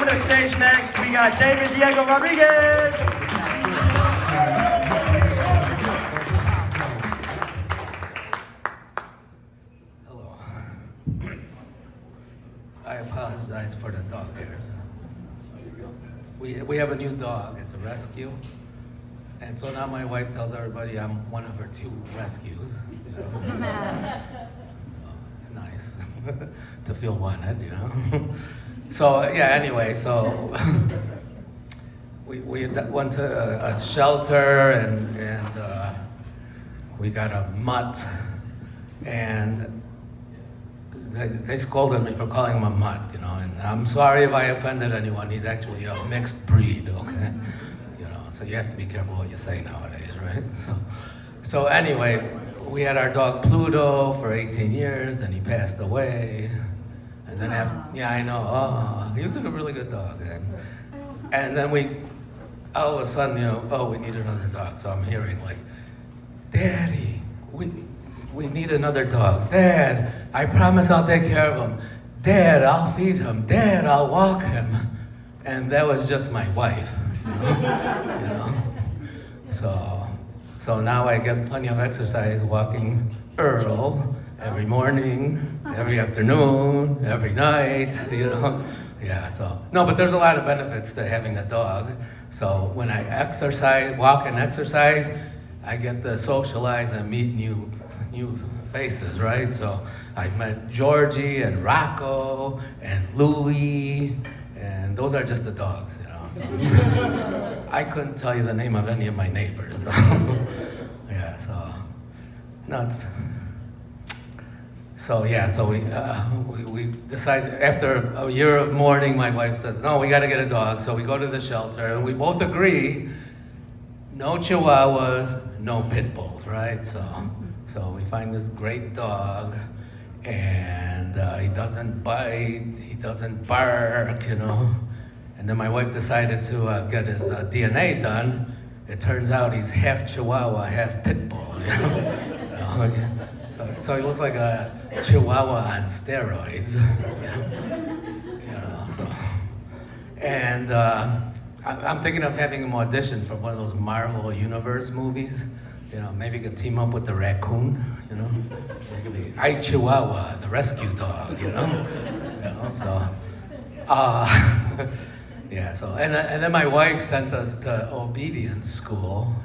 the stage next, we got David Diego Rodriguez. Hello. I apologize for the dog hairs. We have a new dog. It's a rescue. And so now my wife tells everybody I'm one of her 2 rescues. So it's nice to feel wanted, So yeah, anyway, so we went to a shelter and we got a mutt, and they scolded me for calling him a mutt, and I'm sorry if I offended anyone. He's actually a mixed breed, okay? So you have to be careful what you say nowadays, right? So anyway, we had our dog Pluto for 18 years, and he passed away. And then yeah, I know. Oh, he was a really good dog. And then all of a sudden, we need another dog. So I'm hearing like, Daddy, we need another dog. Dad, I promise I'll take care of him. Dad, I'll feed him. Dad, I'll walk him. And that was just my wife. So now I get plenty of exercise walking Earl every morning, every afternoon, every night, Yeah, so, no, but there's a lot of benefits to having a dog. So when I walk and exercise, I get to socialize and meet new faces, right? So I've met Georgie and Rocco and Louie, and those are just the dogs, So, I couldn't tell you the name of any of my neighbors, though. Yeah, so nuts. So we decided, after a year of mourning, my wife says, no, we got to get a dog. So we go to the shelter, and we both agree, no Chihuahuas, no pit bulls, right? So we find this great dog, and he doesn't bite, he doesn't bark, And then my wife decided to get his DNA done. It turns out he's half Chihuahua, half pit bull. So he looks like a Chihuahua on steroids. And I'm thinking of having him audition for one of those Marvel Universe movies. Maybe he could team up with the raccoon. It could be I Chihuahua, the rescue dog. Yeah, so, and then my wife sent us to obedience school,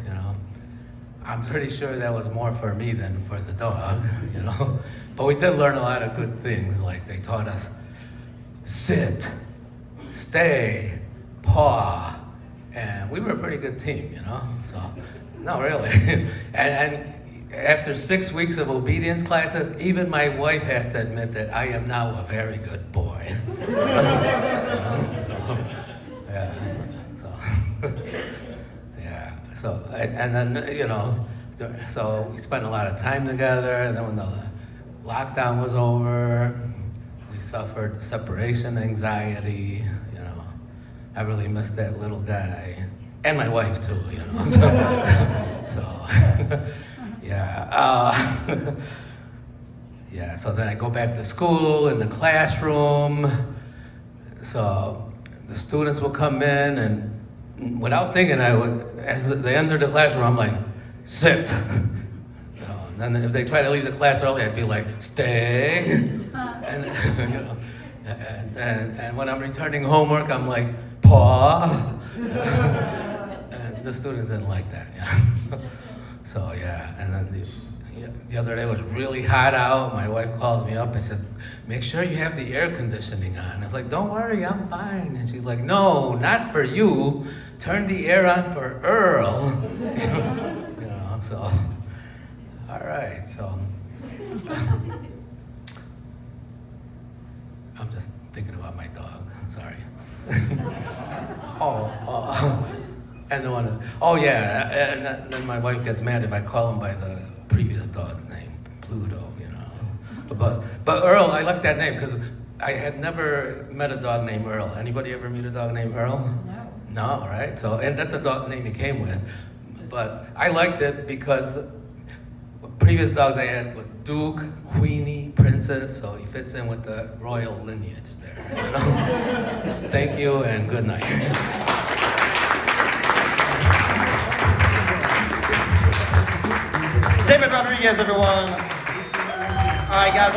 I'm pretty sure that was more for me than for the dog, But we did learn a lot of good things, like they taught us sit, stay, paw, and we were a pretty good team, So, no, really. and after 6 weeks of obedience classes, even my wife has to admit that I am now a very good boy. And then, so we spent a lot of time together, and then when the lockdown was over, we suffered separation anxiety, I really missed that little guy, and my wife too, So then I go back to school, in the classroom, so the students will come in, and without thinking, as they enter the classroom, I'm like, sit. And then if they try to leave the class early, I'd be like, stay. And when I'm returning homework, I'm like, paw. And the students didn't like that, So and then the other day was really hot out. My wife calls me up and said, make sure you have the air conditioning on. I was like, don't worry, I'm fine. And she's like, no, not for you. Turn the air on for Earl. So, all right, so. I'm just thinking about my dog, sorry. And and then my wife gets mad if I call him by the previous dog's name, Pluto, But Earl, I like that name because I had never met a dog named Earl. Anybody ever meet a dog named Earl? No. No, right? So, and that's a dog name he came with. But I liked it because previous dogs I had were Duke, Queenie, princes, so he fits in with the royal lineage there. You know? Thank you and good night. David Rodriguez, everyone. All right, guys.